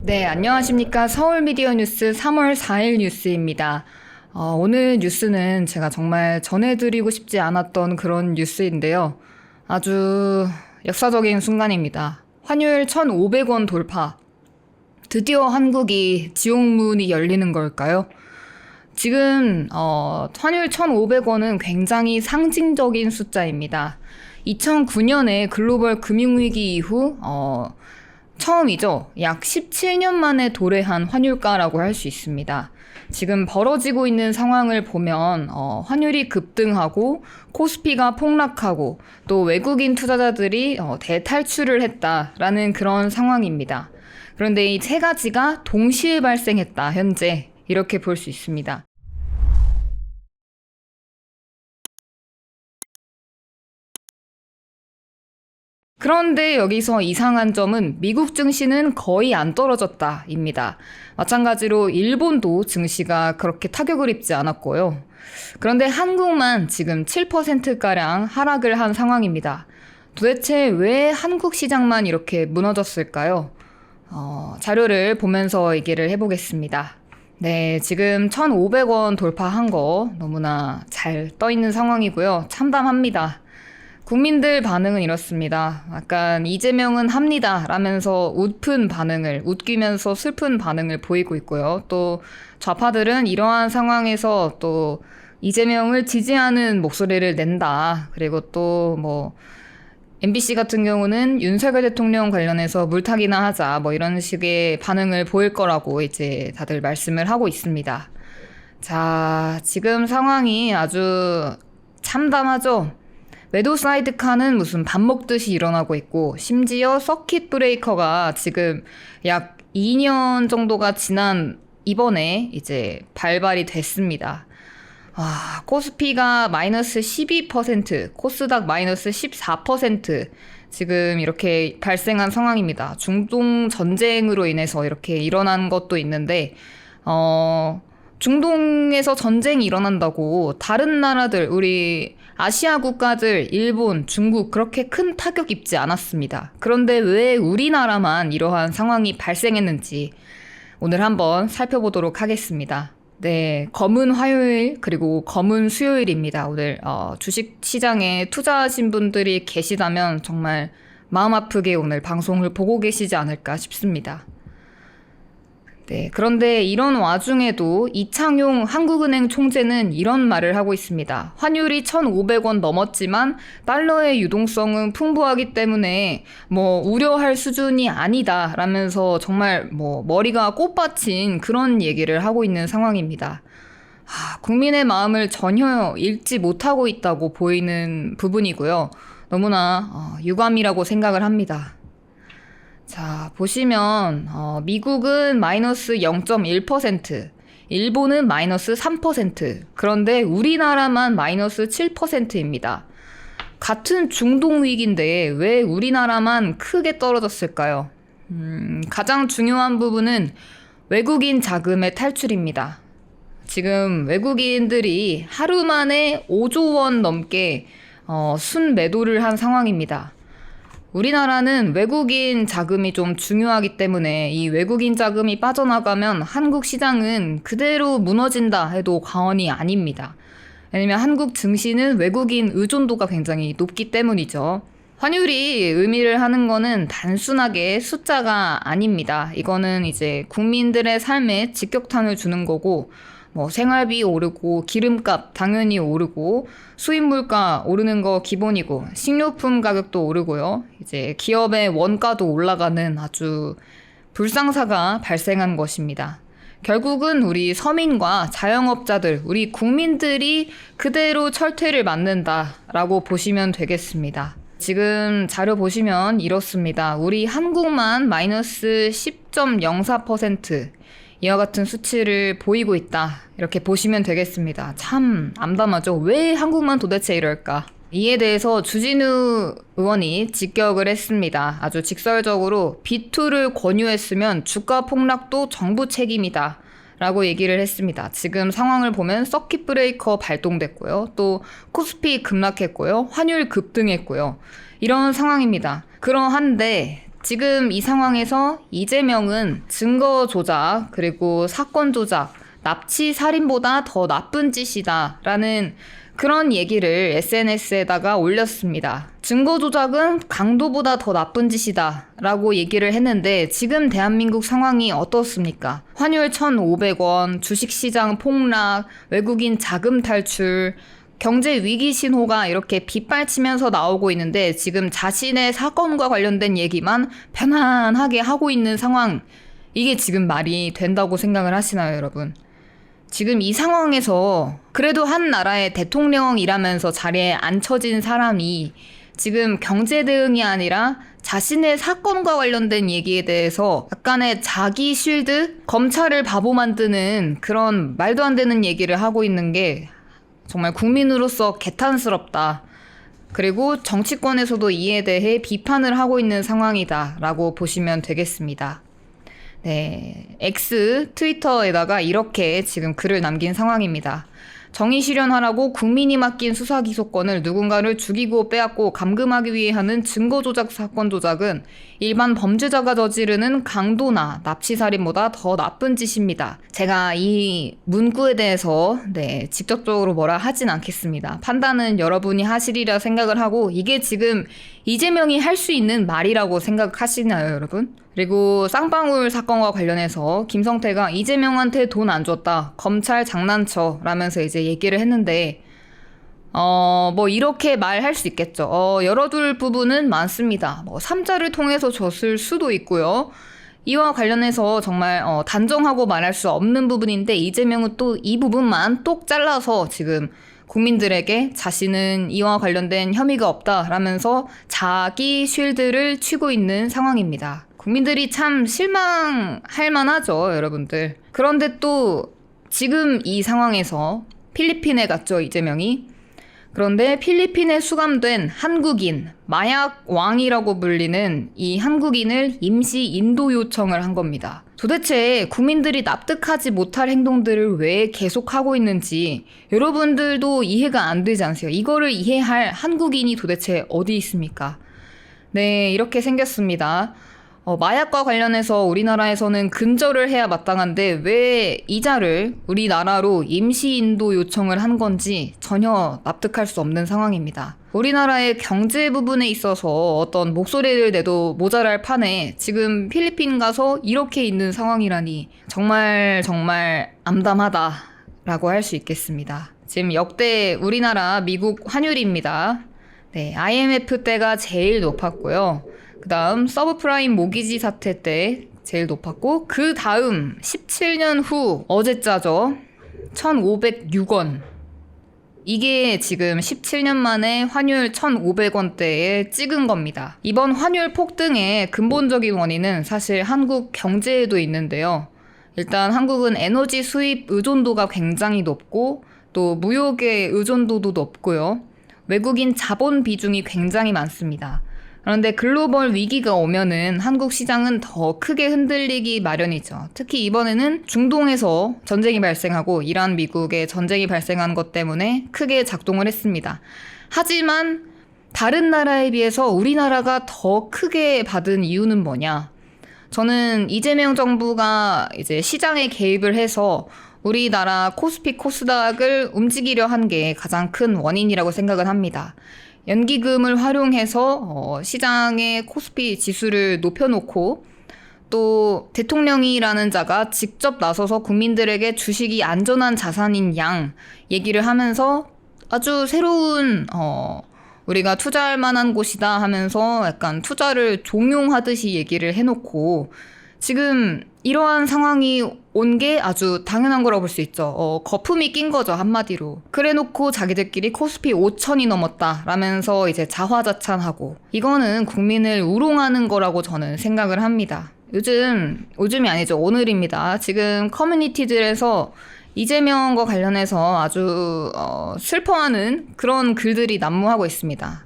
네, 안녕하십니까. 서울미디어 뉴스 3월 4일 뉴스입니다. 오늘 뉴스는 제가 정말 전해드리고 싶지 않았던 그런 뉴스인데요. 아주 역사적인 순간입니다. 환율 1,500원 돌파. 드디어 한국이 지옥문이 열리는 걸까요? 지금 환율 1,500원은 굉장히 상징적인 숫자입니다. 2009년에 글로벌 금융위기 이후 처음이죠. 약 17년 만에 도래한 환율가라고 할 수 있습니다. 지금 벌어지고 있는 상황을 보면 환율이 급등하고 코스피가 폭락하고 또 외국인 투자자들이 대탈출을 했다라는 그런 상황입니다. 그런데 이 세 가지가 동시에 발생했다, 현재 이렇게 볼 수 있습니다. 그런데 여기서 이상한 점은 미국 증시는 거의 안 떨어졌다입니다. 마찬가지로 일본도 증시가 그렇게 타격을 입지 않았고요. 그런데 한국만 지금 7%가량 하락을 한 상황입니다. 도대체 왜 한국 시장만 이렇게 무너졌을까요? 자료를 보면서 얘기를 해보겠습니다. 네, 지금 1,500원 돌파한 거 너무나 잘 떠 있는 상황이고요. 참담합니다. 국민들 반응은 이렇습니다. 약간 이재명은 합니다 라면서 웃기면서 슬픈 반응을 보이고 있고요. 또 좌파들은 이러한 상황에서 또 이재명을 지지하는 목소리를 낸다. 그리고 또 MBC 같은 경우는 윤석열 대통령 관련해서 물타기나 하자 이런 식의 반응을 보일 거라고 이제 다들 말씀을 하고 있습니다. 자, 지금 상황이 아주 참담하죠? 매도 사이드카는 무슨 밥 먹듯이 일어나고 있고, 심지어 서킷 브레이커가 지금 약 2년 정도가 지난 이번에 이제 발발이 됐습니다. 코스피가 마이너스 12%, 코스닥 마이너스 14% 지금 이렇게 발생한 상황입니다. 중동 전쟁으로 인해서 이렇게 일어난 것도 있는데, 중동에서 전쟁이 일어난다고 다른 나라들, 우리 아시아 국가들, 일본, 중국 그렇게 큰 타격 입지 않았습니다. 그런데 왜 우리나라만 이러한 상황이 발생했는지 오늘 한번 살펴보도록 하겠습니다. 네, 검은 화요일 그리고 검은 수요일입니다. 오늘 주식 시장에 투자하신 분들이 계시다면 정말 마음 아프게 오늘 방송을 보고 계시지 않을까 싶습니다. 네, 그런데 이런 와중에도 이창용 한국은행 총재는 이런 말을 하고 있습니다. 환율이 1,500원 넘었지만 달러의 유동성은 풍부하기 때문에 우려할 수준이 아니다 라면서 정말 머리가 꽃받친 그런 얘기를 하고 있는 상황입니다. 국민의 마음을 전혀 읽지 못하고 있다고 보이는 부분이고요. 너무나 유감이라고 생각을 합니다. 자, 보시면 미국은 마이너스 0.1%, 일본은 마이너스 3%, 그런데 우리나라만 마이너스 7%입니다. 같은 중동 위기인데 왜 우리나라만 크게 떨어졌을까요? 가장 중요한 부분은 외국인 자금의 탈출입니다. 지금 외국인들이 하루 만에 5조 원 넘게 순매도를 한 상황입니다. 우리나라는 외국인 자금이 좀 중요하기 때문에 이 외국인 자금이 빠져나가면 한국 시장은 그대로 무너진다 해도 과언이 아닙니다. 왜냐면 한국 증시는 외국인 의존도가 굉장히 높기 때문이죠. 환율이 의미를 하는 거는 단순하게 숫자가 아닙니다. 이거는 이제 국민들의 삶에 직격탄을 주는 거고, 생활비 오르고 기름값 당연히 오르고 수입 물가 오르는 거 기본이고 식료품 가격도 오르고요. 이제 기업의 원가도 올라가는 아주 불상사가 발생한 것입니다. 결국은 우리 서민과 자영업자들, 우리 국민들이 그대로 철퇴를 맞는다라고 보시면 되겠습니다. 지금 자료 보시면 이렇습니다. 우리 한국만 마이너스 10.04%, 이와 같은 수치를 보이고 있다. 이렇게 보시면 되겠습니다. 참 암담하죠. 왜 한국만 도대체 이럴까? 이에 대해서 주진우 의원이 직격을 했습니다. 아주 직설적으로 B2를 권유했으면 주가 폭락도 정부 책임이다 라고 얘기를 했습니다. 지금 상황을 보면 서킷 브레이커 발동됐고요. 또 코스피 급락했고요. 환율 급등했고요. 이런 상황입니다. 그러한데 지금 이 상황에서 이재명은 증거 조작, 그리고 사건 조작, 납치 살인보다 더 나쁜 짓이다 라는 그런 얘기를 SNS에다가 올렸습니다. 증거 조작은 강도보다 더 나쁜 짓이다 라고 얘기를 했는데 지금 대한민국 상황이 어떻습니까? 환율 1,500원, 주식시장 폭락, 외국인 자금 탈출, 경제 위기 신호가 이렇게 빗발치면서 나오고 있는데 지금 자신의 사건과 관련된 얘기만 편안하게 하고 있는 상황, 이게 지금 말이 된다고 생각을 하시나요, 여러분? 지금 이 상황에서 그래도 한 나라의 대통령이라면서 자리에 앉혀진 사람이 지금 경제 대응이 아니라 자신의 사건과 관련된 얘기에 대해서 약간의 자기 쉴드? 검찰을 바보 만드는 그런 말도 안 되는 얘기를 하고 있는 게 정말 국민으로서 개탄스럽다. 그리고 정치권에서도 이에 대해 비판을 하고 있는 상황이다 라고 보시면 되겠습니다. 네, X 트위터에다가 이렇게 지금 글을 남긴 상황입니다. 정의 실현하라고 국민이 맡긴 수사기소권을 누군가를 죽이고 빼앗고 감금하기 위해 하는 증거조작 사건 조작은 일반 범죄자가 저지르는 강도나 납치살인보다 더 나쁜 짓입니다. 제가 이 문구에 대해서 직접적으로 뭐라 하진 않겠습니다. 판단은 여러분이 하시리라 생각을 하고 이게 지금 이재명이 할 수 있는 말이라고 생각하시나요, 여러분? 그리고 쌍방울 사건과 관련해서 김성태가 이재명한테 돈 안 줬다. 검찰 장난쳐. 라면서 이제 얘기를 했는데 뭐 이렇게 말할 수 있겠죠. 열어둘 부분은 많습니다. 뭐 삼자를 통해서 줬을 수도 있고요. 이와 관련해서 정말 단정하고 말할 수 없는 부분인데 이재명은 또 이 부분만 똑 잘라서 지금 국민들에게 자신은 이와 관련된 혐의가 없다라면서 자기 쉴드를 치고 있는 상황입니다. 국민들이 참 실망할 만하죠, 여러분들. 그런데 또 지금 이 상황에서 필리핀에 갔죠, 이재명이. 그런데 필리핀에 수감된 한국인, 마약 왕이라고 불리는 이 한국인을 임시 인도 요청을 한 겁니다. 도대체 국민들이 납득하지 못할 행동들을 왜 계속하고 있는지 여러분들도 이해가 안 되지 않으세요? 이거를 이해할 한국인이 도대체 어디 있습니까? 네, 이렇게 생겼습니다. 마약과 관련해서 우리나라에서는 근절을 해야 마땅한데 왜 이자를 우리나라로 임시 인도 요청을 한 건지 전혀 납득할 수 없는 상황입니다. 우리나라의 경제 부분에 있어서 어떤 목소리를 내도 모자랄 판에 지금 필리핀 가서 이렇게 있는 상황이라니 정말 암담하다라고 할 수 있겠습니다. 지금 역대 우리나라 미국 환율입니다. 네, IMF 때가 제일 높았고요. 그 다음 서브프라임 모기지 사태 때 제일 높았고 그 다음 17년 후 어제자죠. 1,506원. 이게 지금 17년 만에 환율 1,500원대에 찍은 겁니다. 이번 환율 폭등의 근본적인 원인은 사실 한국 경제에도 있는데요. 일단 한국은 에너지 수입 의존도가 굉장히 높고 또 무역의 의존도도 높고요. 외국인 자본 비중이 굉장히 많습니다. 그런데 글로벌 위기가 오면은 한국 시장은 더 크게 흔들리기 마련이죠. 특히 이번에는 중동에서 전쟁이 발생하고 이란, 미국의 전쟁이 발생한 것 때문에 크게 작동을 했습니다. 하지만 다른 나라에 비해서 우리나라가 더 크게 받은 이유는 뭐냐? 저는 이재명 정부가 이제 시장에 개입을 해서 우리나라 코스피 코스닥을 움직이려 한 게 가장 큰 원인이라고 생각을 합니다. 연기금을 활용해서 시장의 코스피 지수를 높여놓고 또 대통령이라는 자가 직접 나서서 국민들에게 주식이 안전한 자산인 양 얘기를 하면서 아주 새로운 우리가 투자할 만한 곳이다 하면서 약간 투자를 종용하듯이 얘기를 해놓고 지금 이러한 상황이 온 게 아주 당연한 거라고 볼 수 있죠. 거품이 낀 거죠, 한마디로. 그래놓고 자기들끼리 코스피 5천이 넘었다 라면서 이제 자화자찬하고 이거는 국민을 우롱하는 거라고 저는 생각을 합니다. 요즘이 아니죠, 오늘입니다. 지금 커뮤니티들에서 이재명과 관련해서 아주 슬퍼하는 그런 글들이 난무하고 있습니다.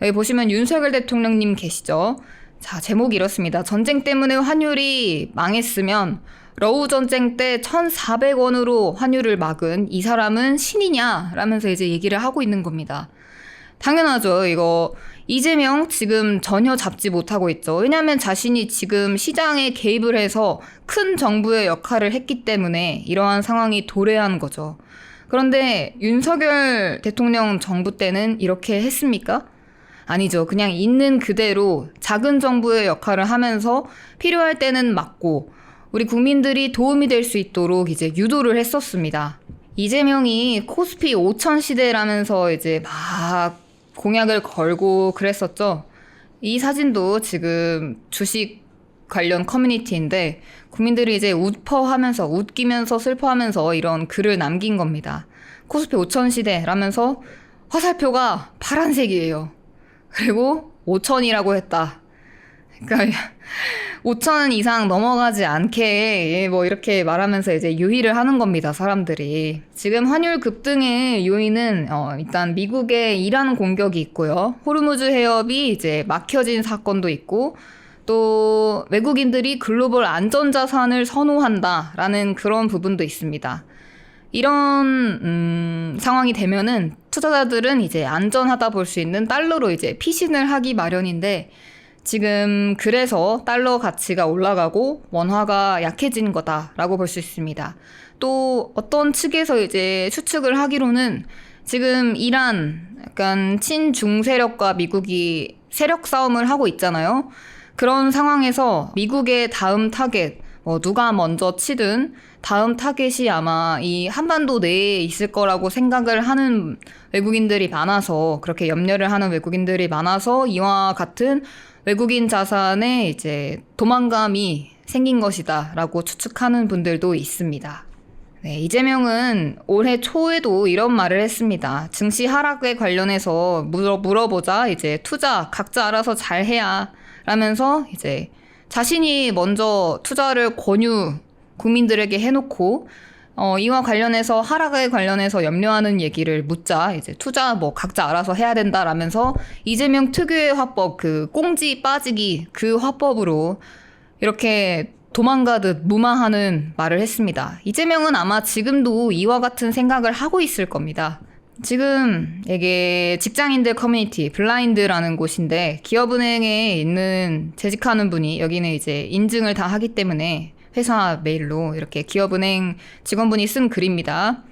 여기 보시면 윤석열 대통령님 계시죠? 자, 제목이 이렇습니다. 전쟁 때문에 환율이 망했으면 러우 전쟁 때 1,400원으로 환율을 막은 이 사람은 신이냐? 라면서 이제 얘기를 하고 있는 겁니다. 당연하죠. 이거 이재명 지금 전혀 잡지 못하고 있죠. 왜냐하면 자신이 지금 시장에 개입을 해서 큰 정부의 역할을 했기 때문에 이러한 상황이 도래한 거죠. 그런데 윤석열 대통령 정부 때는 이렇게 했습니까? 아니죠. 그냥 있는 그대로 작은 정부의 역할을 하면서 필요할 때는 막고 우리 국민들이 도움이 될 수 있도록 이제 유도를 했었습니다. 이재명이 코스피 5천 시대라면서 이제 막 공약을 걸고 그랬었죠. 이 사진도 지금 주식 관련 커뮤니티인데 국민들이 이제 웃퍼하면서 웃기면서 슬퍼하면서 이런 글을 남긴 겁니다. 코스피 5천 시대라면서 화살표가 파란색이에요. 그리고 5천이라고 했다. 그러니까 5천 이상 넘어가지 않게 뭐 이렇게 말하면서 이제 유희를 하는 겁니다, 사람들이. 지금 환율 급등의 요인은 일단 미국의 이란 공격이 있고요. 호르무즈 해협이 이제 막혀진 사건도 있고 또 외국인들이 글로벌 안전자산을 선호한다라는 그런 부분도 있습니다. 이런 상황이 되면은 투자자들은 이제 안전하다 볼 수 있는 달러로 이제 피신을 하기 마련인데 지금 그래서 달러 가치가 올라가고 원화가 약해진 거다라고 볼 수 있습니다. 또 어떤 측에서 이제 추측을 하기로는 지금 이란 약간 친중 세력과 미국이 세력 싸움을 하고 있잖아요. 그런 상황에서 미국의 다음 타겟, 누가 먼저 치든 다음 타겟이 아마 이 한반도 내에 있을 거라고 생각을 하는 외국인들이 많아서 그렇게 염려를 하는 외국인들이 많아서 이와 같은 외국인 자산에 이제 도망감이 생긴 것이다라고 추측하는 분들도 있습니다. 네, 이재명은 올해 초에도 이런 말을 했습니다. 증시 하락에 관련해서 물어보자 이제 투자 각자 알아서 잘 해야 라면서 이제 자신이 먼저 투자를 권유 국민들에게 해놓고 이와 관련해서 하락에 관련해서 염려하는 얘기를 묻자 이제 투자 뭐 각자 알아서 해야 된다라면서 이재명 특유의 화법 그 꽁지 빠지기 그 화법으로 이렇게 도망가듯 무마하는 말을 했습니다. 이재명은 아마 지금도 이와 같은 생각을 하고 있을 겁니다. 지금 이게 직장인들 커뮤니티 블라인드라는 곳인데 기업은행에 있는 재직하는 분이 여기는 이제 인증을 다 하기 때문에 회사 메일로 이렇게 기업은행 직원분이 쓴 글입니다.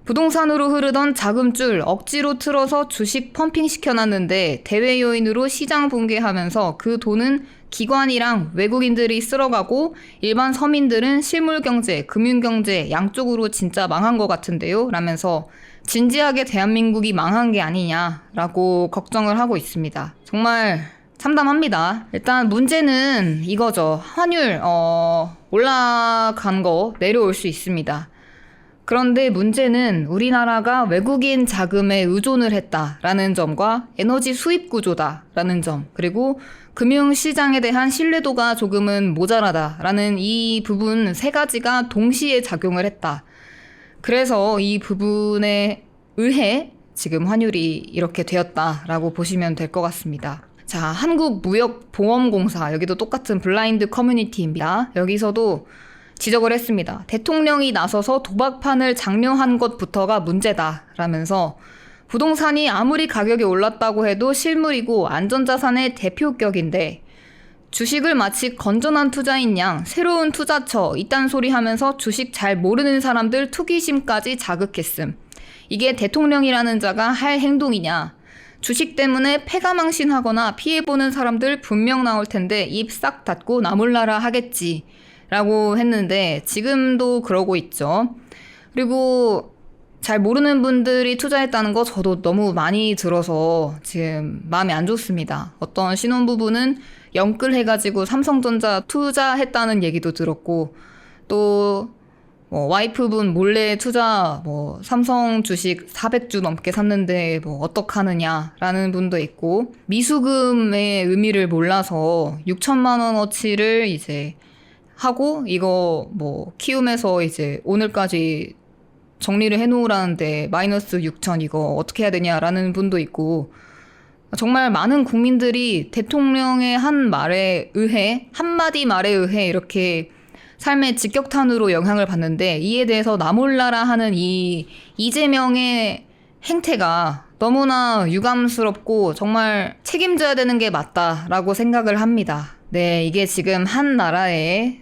부동산으로 흐르던 자금줄 억지로 틀어서 주식 펌핑 시켜놨는데 대외 요인으로 시장 붕괴하면서 그 돈은 기관이랑 외국인들이 쓸어가고 일반 서민들은 실물경제, 금융경제 양쪽으로 진짜 망한 것 같은데요? 라면서 진지하게 대한민국이 망한 게 아니냐라고 걱정을 하고 있습니다. 정말 참담합니다. 일단 문제는 이거죠. 환율 올라간 거 내려올 수 있습니다. 그런데 문제는 우리나라가 외국인 자금에 의존을 했다라는 점과 에너지 수입 구조다라는 점 그리고 금융시장에 대한 신뢰도가 조금은 모자라다라는 이 부분 세 가지가 동시에 작용을 했다. 그래서 이 부분에 의해 지금 환율이 이렇게 되었다라고 보시면 될 것 같습니다. 자, 한국무역보험공사 여기도 똑같은 블라인드 커뮤니티입니다. 여기서도 지적을 했습니다. 대통령이 나서서 도박판을 장려한 것부터가 문제다라면서 부동산이 아무리 가격이 올랐다고 해도 실물이고 안전자산의 대표격인데 주식을 마치 건전한 투자인 양 새로운 투자처 이딴 소리 하면서 주식 잘 모르는 사람들 투기심까지 자극했음. 이게 대통령이라는 자가 할 행동이냐. 주식 때문에 패가망신하거나 피해보는 사람들 분명 나올 텐데 입 싹 닫고 나몰라라 하겠지 라고 했는데 지금도 그러고 있죠. 그리고 잘 모르는 분들이 투자했다는 거 저도 너무 많이 들어서 지금 마음이 안 좋습니다. 어떤 신혼부부는 영끌해가지고 삼성전자 투자했다는 얘기도 들었고 또 와이프분 몰래 투자 삼성 주식 400주 넘게 샀는데 어떡하느냐라는 분도 있고 미수금의 의미를 몰라서 6천만 원어치를 이제 하고 이거 키움에서 이제 오늘까지 정리를 해놓으라는데 마이너스 6천 이거 어떻게 해야 되냐라는 분도 있고 정말 많은 국민들이 대통령의 한 말에 의해 한마디 말에 의해 이렇게 삶의 직격탄으로 영향을 받는데 이에 대해서 나몰라라 하는 이 이재명의 행태가 너무나 유감스럽고 정말 책임져야 되는 게 맞다라고 생각을 합니다. 네, 이게 지금 한 나라의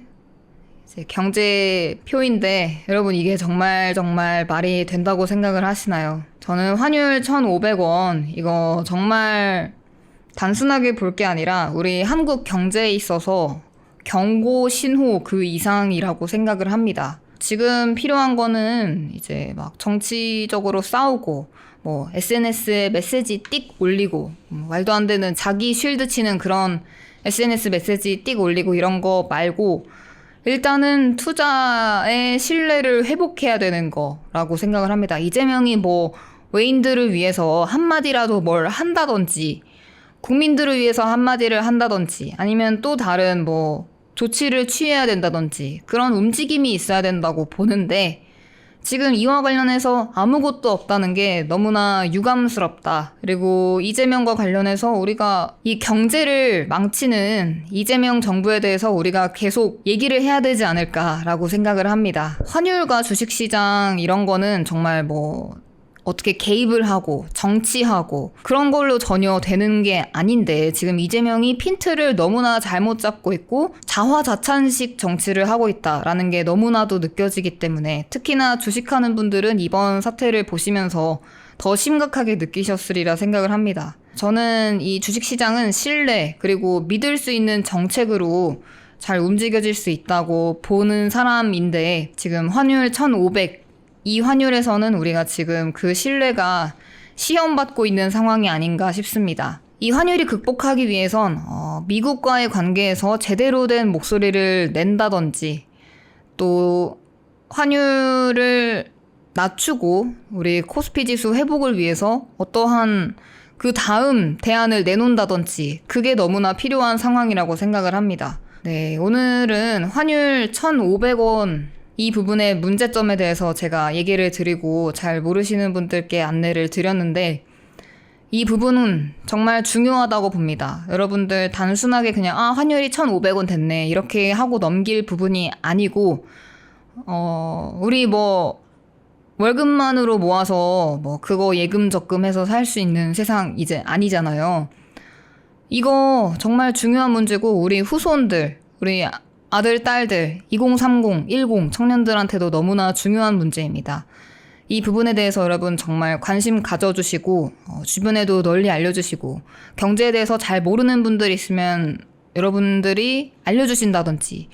이제 경제표인데 여러분 이게 정말 말이 된다고 생각을 하시나요? 저는 환율 1,500원 이거 정말 단순하게 볼 게 아니라 우리 한국 경제에 있어서 경고 신호 그 이상이라고 생각을 합니다. 지금 필요한 거는 이제 막 정치적으로 싸우고 뭐 SNS에 메시지 띡 올리고 말도 안 되는 자기 쉴드 치는 그런 SNS 메시지 띡 올리고 이런 거 말고 일단은 투자의 신뢰를 회복해야 되는 거라고 생각을 합니다. 이재명이 뭐 외인들을 위해서 한마디라도 뭘 한다든지 국민들을 위해서 한마디를 한다든지 아니면 또 다른 뭐 조치를 취해야 된다든지 그런 움직임이 있어야 된다고 보는데 지금 이와 관련해서 아무것도 없다는 게 너무나 유감스럽다. 그리고 이재명과 관련해서 우리가 이 경제를 망치는 이재명 정부에 대해서 우리가 계속 얘기를 해야 되지 않을까라고 생각을 합니다. 환율과 주식시장 이런 거는 정말 뭐 어떻게 개입을 하고 정치하고 그런 걸로 전혀 되는 게 아닌데 지금 이재명이 핀트를 너무나 잘못 잡고 있고 자화자찬식 정치를 하고 있다라는 게 너무나도 느껴지기 때문에 특히나 주식하는 분들은 이번 사태를 보시면서 더 심각하게 느끼셨으리라 생각을 합니다. 저는 이 주식시장은 신뢰 그리고 믿을 수 있는 정책으로 잘 움직여질 수 있다고 보는 사람인데 지금 환율 1,500 이 환율에서는 우리가 지금 그 신뢰가 시험받고 있는 상황이 아닌가 싶습니다. 이 환율이 극복하기 위해선 미국과의 관계에서 제대로 된 목소리를 낸다든지 또 환율을 낮추고 우리 코스피 지수 회복을 위해서 어떠한 그 다음 대안을 내놓는다든지 그게 너무나 필요한 상황이라고 생각을 합니다. 네, 오늘은 환율 1,500원 이 부분의 문제점에 대해서 제가 얘기를 드리고 잘 모르시는 분들께 안내를 드렸는데 이 부분은 정말 중요하다고 봅니다. 여러분들 단순하게 그냥 환율이 1,500원 됐네 이렇게 하고 넘길 부분이 아니고 우리 뭐 월급만으로 모아서 뭐 그거 예금 적금해서 살 수 있는 세상 이제 아니잖아요. 이거 정말 중요한 문제고 우리 후손들 우리 아들, 딸들, 2030, 10 청년들한테도 너무나 중요한 문제입니다. 이 부분에 대해서 여러분 정말 관심 가져주시고 주변에도 널리 알려주시고 경제에 대해서 잘 모르는 분들 있으면 여러분들이 알려주신다든지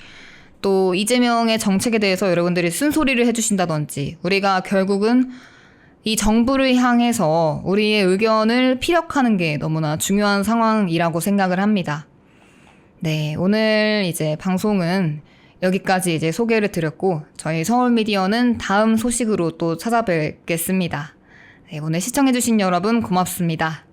또 이재명의 정책에 대해서 여러분들이 쓴소리를 해주신다든지 우리가 결국은 이 정부를 향해서 우리의 의견을 피력하는 게 너무나 중요한 상황이라고 생각을 합니다. 네, 오늘 이제 방송은 여기까지 이제 소개를 드렸고 저희 서울미디어는 다음 소식으로 또 찾아뵙겠습니다. 네, 오늘 시청해주신 여러분 고맙습니다.